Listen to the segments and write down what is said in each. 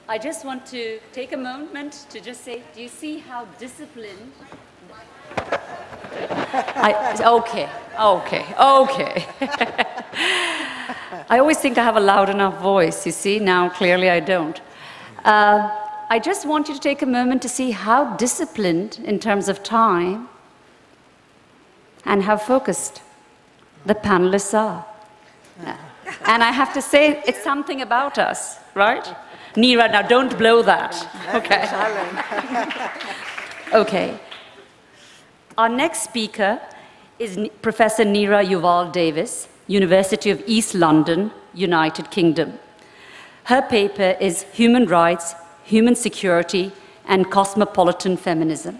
I just want to take a moment to just say, do you see how disciplined? Okay. I always think I have a loud enough voice, you see, now clearly I don't. I just want you to take a moment to see how disciplined in terms of time and how focused the panelists are. And I have to say, it's something about us, right? Nira, now don't blow that. Okay. Okay. Our next speaker is Professor Nira YUVAL-DAVIS, University of East London, United Kingdom. Her paper is Human Rights, Human Security, and Cosmopolitan Feminism.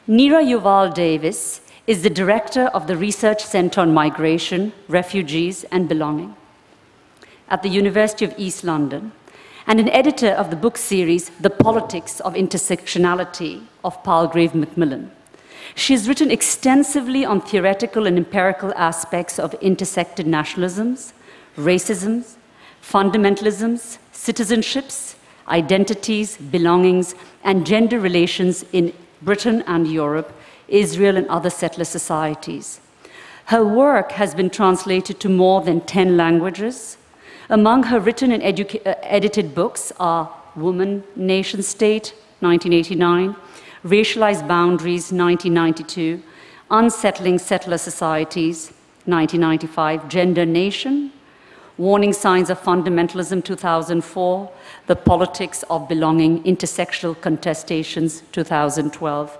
Nira YUVAL-DAVIS is the director of the Research Center on Migration, Refugees, and Belonging at the University of East London, and an editor of the book series, The Politics of Intersectionality of Palgrave Macmillan. She has written extensively on theoretical and empirical aspects of intersected nationalisms, racisms, fundamentalisms, citizenships, identities, belongings, and gender relations in Britain and Europe, Israel and other settler societies. Her work has been translated to more than 10 languages. Among her written and edited books are Woman, Nation State, 1989, Racialized Boundaries, 1992, Unsettling Settler Societies, 1995, Gender Nation, Warning Signs of Fundamentalism, 2004, The Politics of Belonging, Intersectional Contestations, 2012.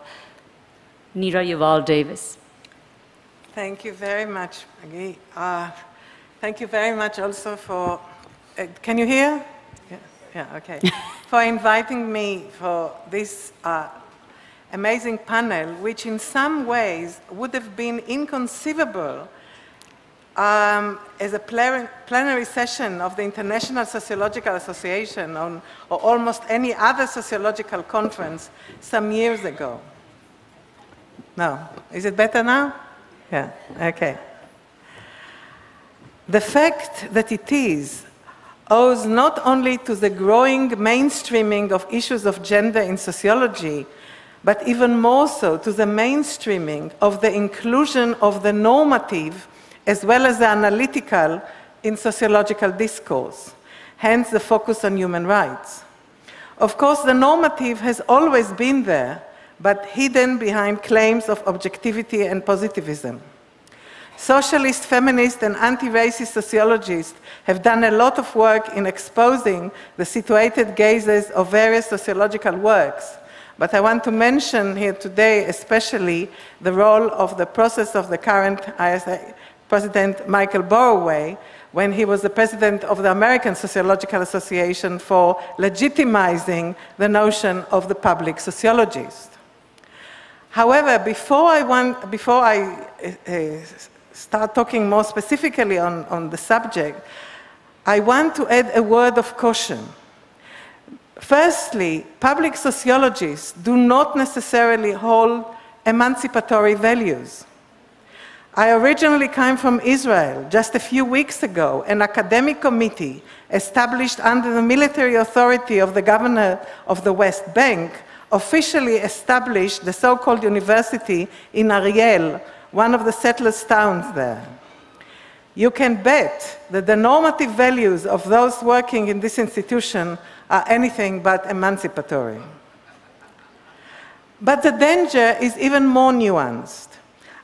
Nira YUVAL-DAVIS. Thank you very much, Maggie. Thank you very much also for, can you hear? Yeah, okay. For inviting me for this amazing panel, which in some ways would have been inconceivable as a plenary session of the International Sociological Association or almost any other sociological conference some years ago. No. Is it better now? Yeah, okay. The fact that it is owes not only to the growing mainstreaming of issues of gender in sociology, but even more so to the mainstreaming of the inclusion of the normative as well as the analytical in sociological discourse, hence the focus on human rights. Of course, the normative has always been there, but hidden behind claims of objectivity and positivism. Socialist, feminist, and anti-racist sociologists have done a lot of work in exposing the situated gazes of various sociological works, but I want to mention here today especially the role of the process of the current ISA President Michael Boroway, when he was the president of the American Sociological Association, for legitimizing the notion of the public sociologist. However, before I start talking more specifically on the subject, I want to add a word of caution. Firstly, public sociologists do not necessarily hold emancipatory values. I originally came from Israel. Just a few weeks ago, an academic committee established under the military authority of the governor of the West Bank officially established the so-called university in Ariel, one of the settlers' towns there. You can bet that the normative values of those working in this institution are anything but emancipatory. But the danger is even more nuanced.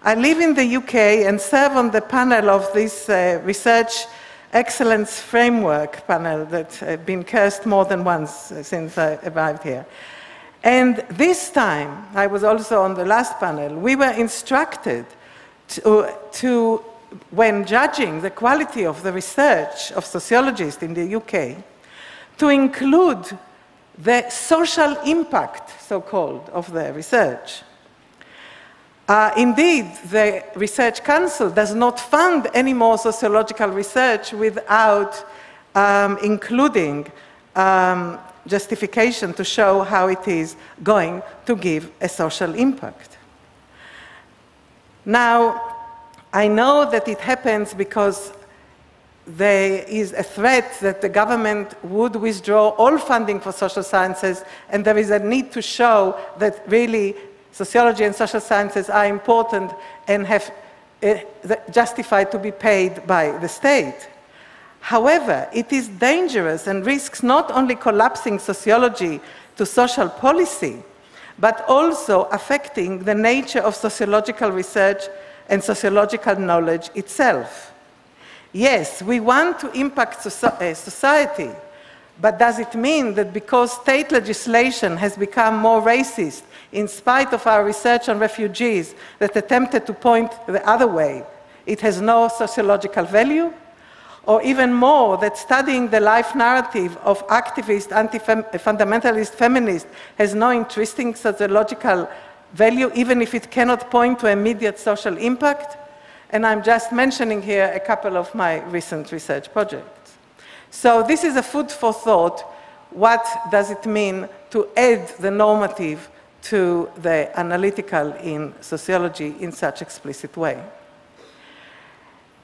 I live in the UK and serve on the panel of this Research Excellence Framework panel that's been cursed more than once since I arrived here. And this time, I was also on the last panel, we were instructed to when judging the quality of the research of sociologists in the UK, to include the social impact, so-called, of the research. Indeed, the Research Council does not fund any more sociological research without including justification to show how it is going to give a social impact. Now, I know that it happens because there is a threat that the government would withdraw all funding for social sciences, and there is a need to show that really sociology and social sciences are important and have justified to be paid by the state. However, it is dangerous and risks not only collapsing sociology to social policy, but also affecting the nature of sociological research and sociological knowledge itself. Yes, we want to impact society, but does it mean that because state legislation has become more racist, in spite of our research on refugees that attempted to point the other way, it has no sociological value? Or even more, that studying the life narrative of activist, anti-fundamentalist feminists has no interesting sociological value, even if it cannot point to immediate social impact? And I'm just mentioning here a couple of my recent research projects. So this is a food for thought. What does it mean to add the normative to the analytical in sociology in such explicit way?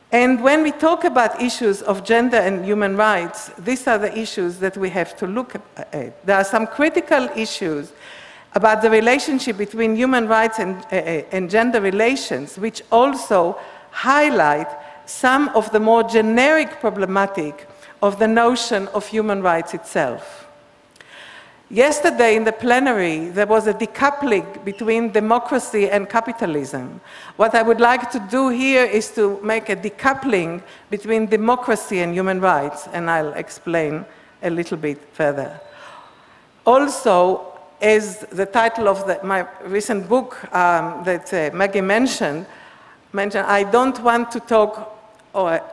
And when we talk about issues of gender and human rights, these are the issues that we have to look at. There are some critical issues about the relationship between human rights and gender relations, which also highlight some of the more generic problematic of the notion of human rights itself. Yesterday in the plenary, there was a decoupling between democracy and capitalism. What I would like to do here is to make a decoupling between democracy and human rights, and I'll explain a little bit further. Also, as the title of my recent book that Maggie mentioned, I don't want to talk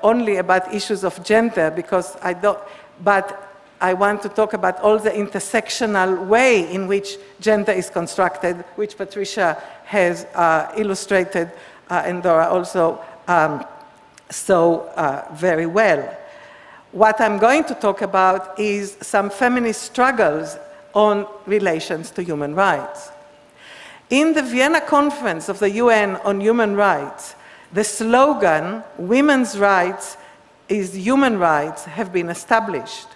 only about issues of gender, because but I want to talk about all the intersectional way in which gender is constructed, which Patricia has illustrated and Dora also very well. What I'm going to talk about is some feminist struggles on relations to human rights. In the Vienna Conference of the UN on Human Rights, the slogan, "Women's rights is human rights," have been established.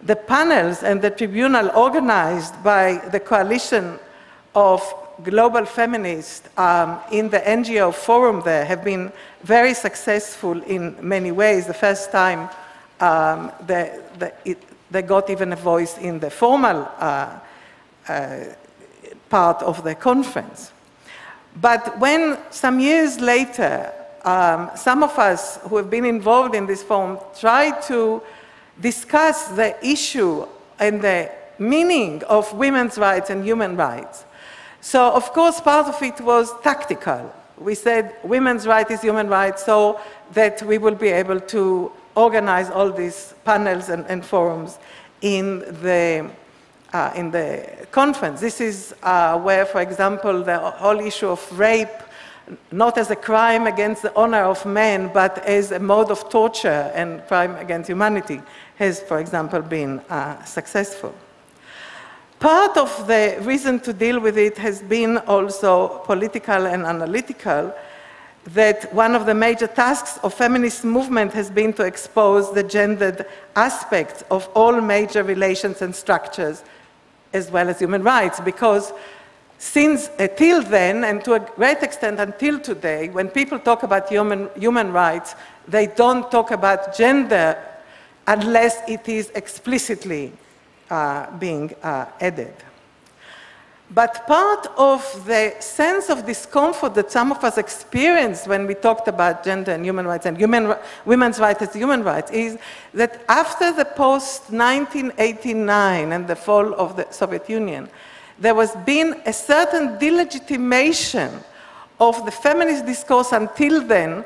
The panels and the tribunal organized by the coalition of global feminists in the NGO forum there have been very successful in many ways. The first time they got even a voice in the formal part of the conference. But when some years later, some of us who have been involved in this forum tried to discuss the issue and the meaning of women's rights and human rights. So, of course, part of it was tactical. We said women's right is human rights, so that we will be able to organize all these panels and forums in the conference. This is where, for example, the whole issue of rape, not as a crime against the honor of men, but as a mode of torture and crime against humanity, has, for example, been successful. Part of the reason to deal with it has been also political and analytical, that one of the major tasks of feminist movement has been to expose the gendered aspects of all major relations and structures, as well as human rights, because since till then, and to a great extent until today, when people talk about human rights, they don't talk about gender unless it is explicitly being added. But part of the sense of discomfort that some of us experienced when we talked about gender and human rights and women's rights as human rights is that after the post-1989 and the fall of the Soviet Union, there was been a certain delegitimation of the feminist discourse until then,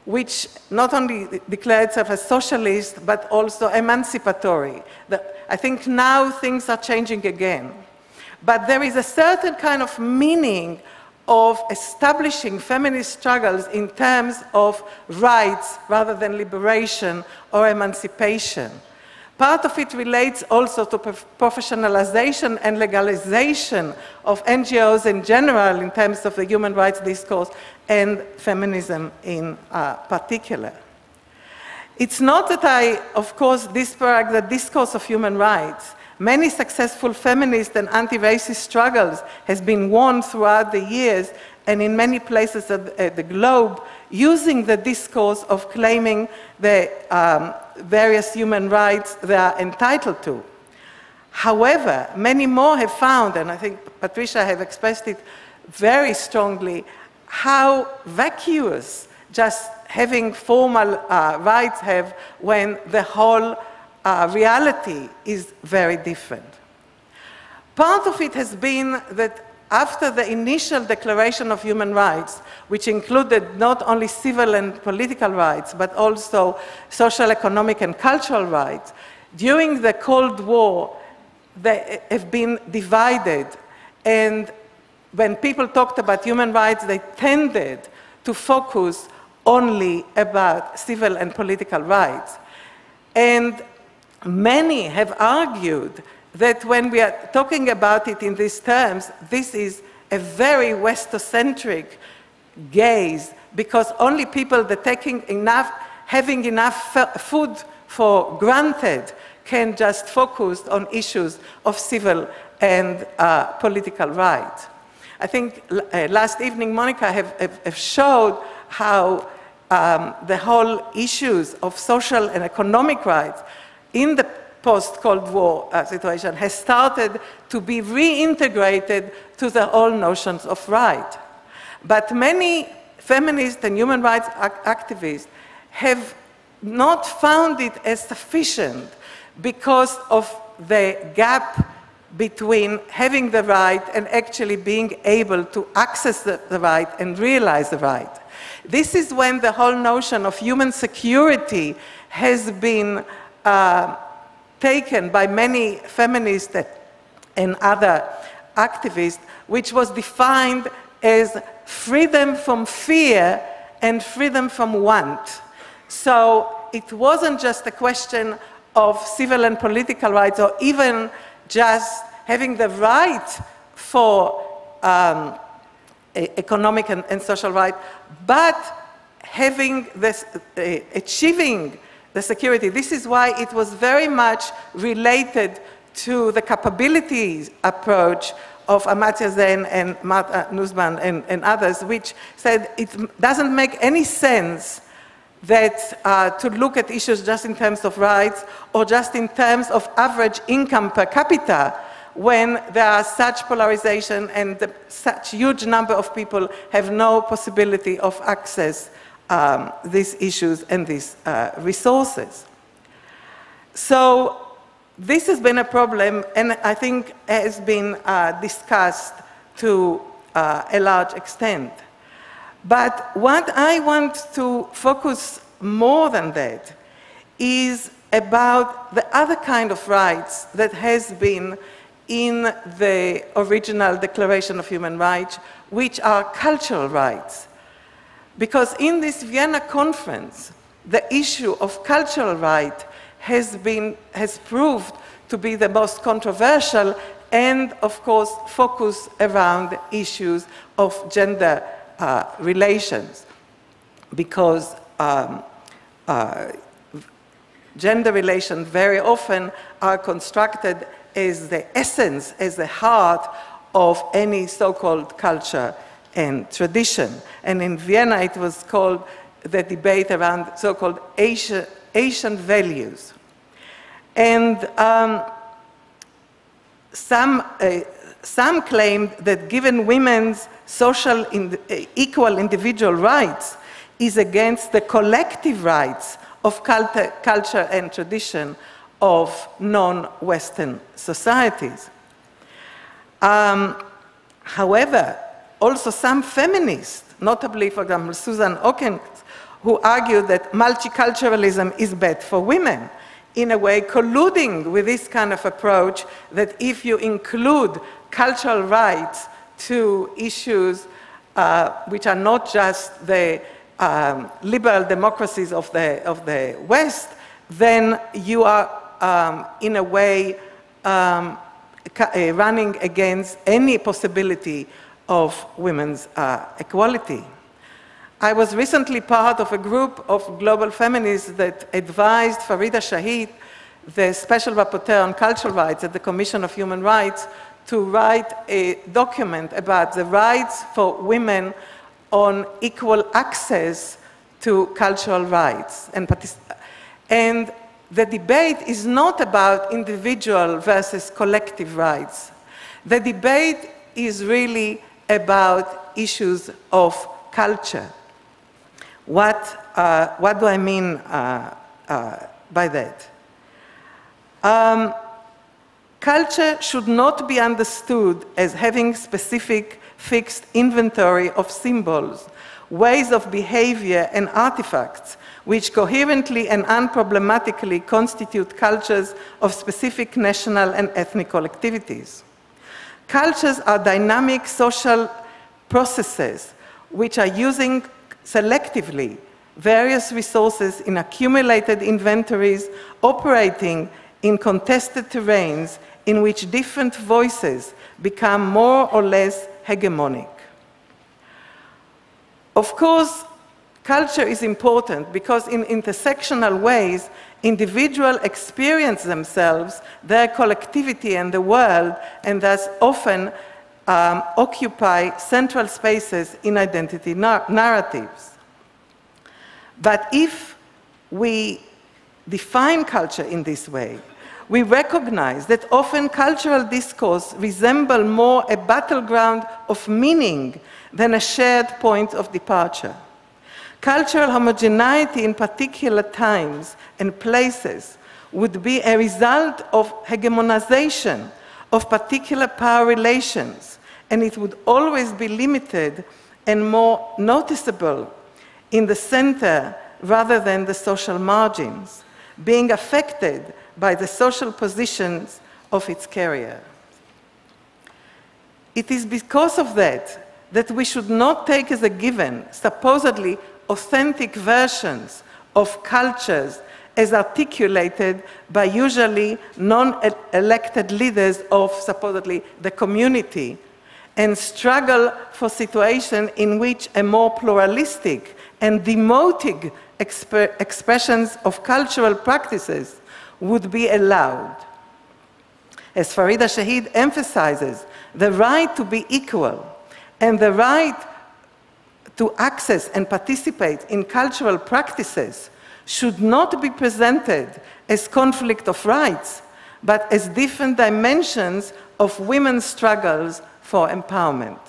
which not only declared itself as socialist, but also emancipatory. I think now things are changing again. But there is a certain kind of meaning of establishing feminist struggles in terms of rights rather than liberation or emancipation. Part of it relates also to professionalization and legalization of NGOs in general in terms of the human rights discourse and feminism in particular. It's not that I, of course, disparage the discourse of human rights. Many successful feminist and anti-racist struggles has been won throughout the years and in many places at the globe, using the discourse of claiming the various human rights they are entitled to. However, many more have found, and I think Patricia have expressed it very strongly, how vacuous just having formal rights have when the whole reality is very different. Part of it has been that after the initial Declaration of Human Rights, which included not only civil and political rights, but also social, economic, and cultural rights, during the Cold War, they have been divided. And when people talked about human rights, they tended to focus only about civil and political rights. And many have argued that when we are talking about it in these terms, this is a very Westocentric gaze, because only people that having enough food for granted can just focus on issues of civil and political rights. I think last evening Monica have showed how the whole issues of social and economic rights in the post-Cold War situation has started to be reintegrated to the whole notions of right. But many feminist and human rights activists have not found it as sufficient because of the gap between having the right and actually being able to access the right and realize the right. This is when the whole notion of human security has been taken by many feminists and other activists, which was defined as freedom from fear and freedom from want. So it wasn't just a question of civil and political rights, or even just having the right for economic and social rights, but having this, achieving the security. This is why it was very much related to the capabilities approach of Amartya Sen and Martha Nussbaum and others, which said it doesn't make any sense that to look at issues just in terms of rights or just in terms of average income per capita when there are such polarization and such huge number of people have no possibility of access these issues and these resources. So this has been a problem, and I think has been discussed to a large extent. But what I want to focus more than that is about the other kind of rights that has been in the original Declaration of Human Rights, which are cultural rights. Because in this Vienna conference, the issue of cultural right has proved to be the most controversial and, of course, focus around issues of gender relations. Because gender relations very often are constructed as the essence, as the heart of any so-called culture and tradition. And in Vienna, it was called the debate around so-called Asian values. And some claimed that given women's social equal individual rights is against the collective rights of culture and tradition of non-Western societies. However, also some feminists, notably, for example, Susan Ockens, who argued that multiculturalism is bad for women, in a way colluding with this kind of approach that if you include cultural rights to issues which are not just the liberal democracies of the West, then you are in a way running against any possibility of women's equality. I was recently part of a group of global feminists that advised Farida Shahid, the Special Rapporteur on Cultural Rights at the Commission of Human Rights, to write a document about the rights for women on equal access to cultural rights. And the debate is not about individual versus collective rights. The debate is really about issues of culture. What do I mean by that? Culture should not be understood as having specific fixed inventory of symbols, ways of behavior and artifacts which coherently and unproblematically constitute cultures of specific national and ethnic collectivities. Cultures are dynamic social processes which are using selectively various resources in accumulated inventories, operating in contested terrains in which different voices become more or less hegemonic. Of course, culture is important because in intersectional ways, individuals experience themselves, their collectivity and the world, and thus often occupy central spaces in identity narratives. But if we define culture in this way, we recognize that often cultural discourse resembles more a battleground of meaning than a shared point of departure. Cultural homogeneity in particular times and places would be a result of hegemonization of particular power relations, and it would always be limited and more noticeable in the center rather than the social margins, being affected by the social positions of its carrier. It is because of that that we should not take as a given supposedly authentic versions of cultures as articulated by usually non-elected leaders of supposedly the community, and struggle for situation in which a more pluralistic and demotic expressions of cultural practices would be allowed. As Farida Shahid emphasizes, the right to be equal and the right to access and participate in cultural practices should not be presented as conflict of rights, but as different dimensions of women's struggles for empowerment.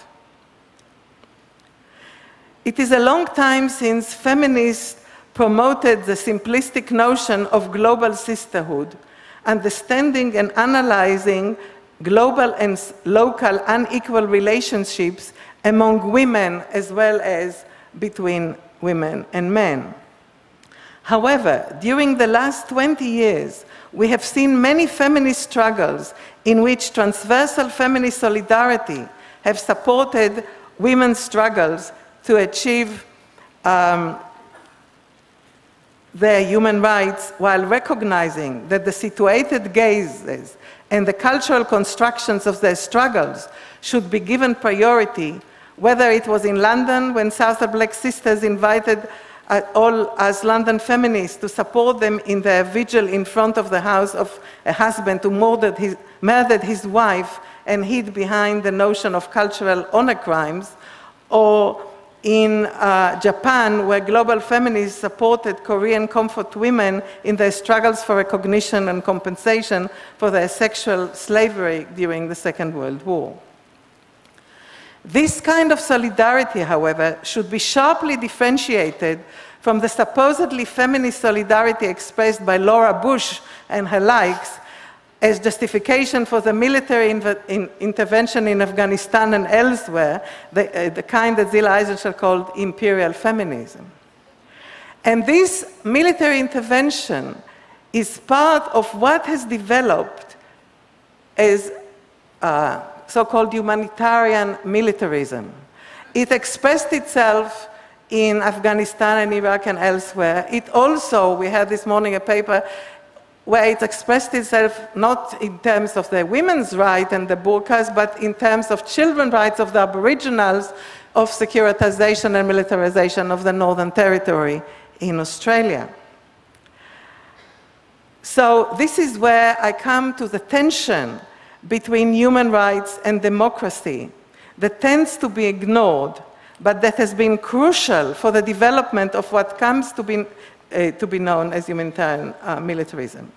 It is a long time since feminists promoted the simplistic notion of global sisterhood, understanding and analyzing global and local unequal relationships among women as well as between women and men. However, during the last 20 years, we have seen many feminist struggles in which transversal feminist solidarity have supported women's struggles to achieve their human rights while recognizing that the situated gazes and the cultural constructions of their struggles should be given priority, whether it was in London when Southern Black Sisters invited all us London feminists to support them in their vigil in front of the house of a husband who murdered his wife and hid behind the notion of cultural honor crimes, or in Japan, where global feminists supported Korean comfort women in their struggles for recognition and compensation for their sexual slavery during the Second World War. This kind of solidarity, however, should be sharply differentiated from the supposedly feminist solidarity expressed by Laura Bush and her likes as justification for the military intervention in Afghanistan and elsewhere, the kind that Zilla Eisenstadt called imperial feminism. And this military intervention is part of what has developed as so-called humanitarian militarism. It expressed itself in Afghanistan and Iraq and elsewhere. It also, we had this morning a paper, where it expressed itself not in terms of the women's right and the burqas, but in terms of children's rights of the Aboriginals, of securitization and militarization of the Northern Territory in Australia. So this is where I come to the tension between human rights and democracy that tends to be ignored, but that has been crucial for the development of what comes to be known as humanitarian militarism.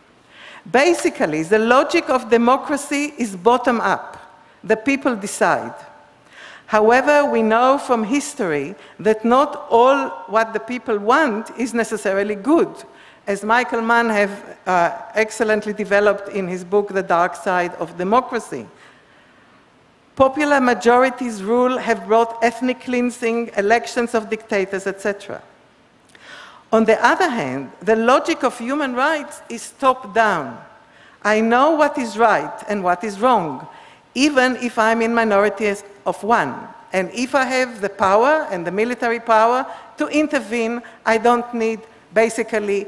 Basically, the logic of democracy is bottom-up. The people decide. However, we know from history that not all what the people want is necessarily good, as Michael Mann has excellently developed in his book, The Dark Side of Democracy. Popular majorities rule have brought ethnic cleansing, elections of dictators, etc. On the other hand, the logic of human rights is top-down. I know what is right and what is wrong, even if I'm in minorities of one. And if I have the power and the military power to intervene, I don't need basically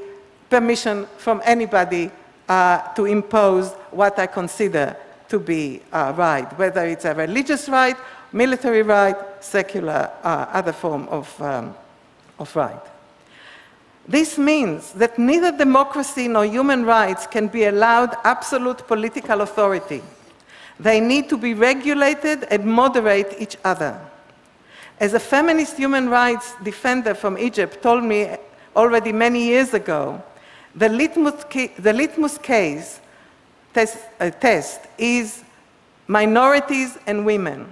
permission from anybody to impose what I consider to be right, whether it's a religious right, military right, secular, other form of right. This means that neither democracy nor human rights can be allowed absolute political authority. They need to be regulated and moderate each other. As a feminist human rights defender from Egypt told me already many years ago, the litmus case test is minorities and women.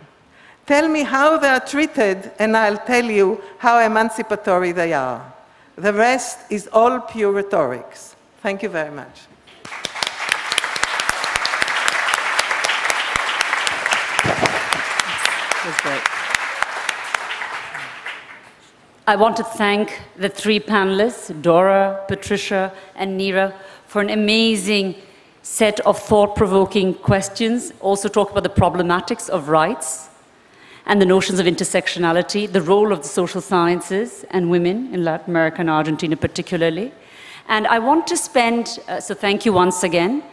Tell me how they are treated, and I'll tell you how emancipatory they are. The rest is all pure rhetorics. Thank you very much. That's great. I want to thank the three panelists, Dora, Patricia, and Nira, for an amazing set of thought-provoking questions. Also talk about the problematics of rights and the notions of intersectionality, the role of the social sciences and women in Latin America and Argentina particularly. And I want to spend, so thank you once again.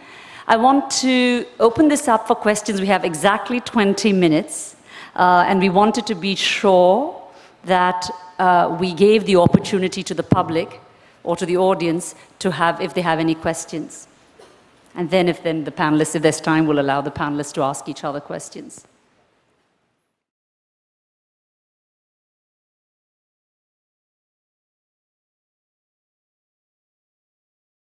I want to open this up for questions. We have exactly 20 minutes, and we wanted to be sure that we gave the opportunity to the public or to the audience to have, if they have any questions. And then the panelists, if there's time, will allow the panelists to ask each other questions.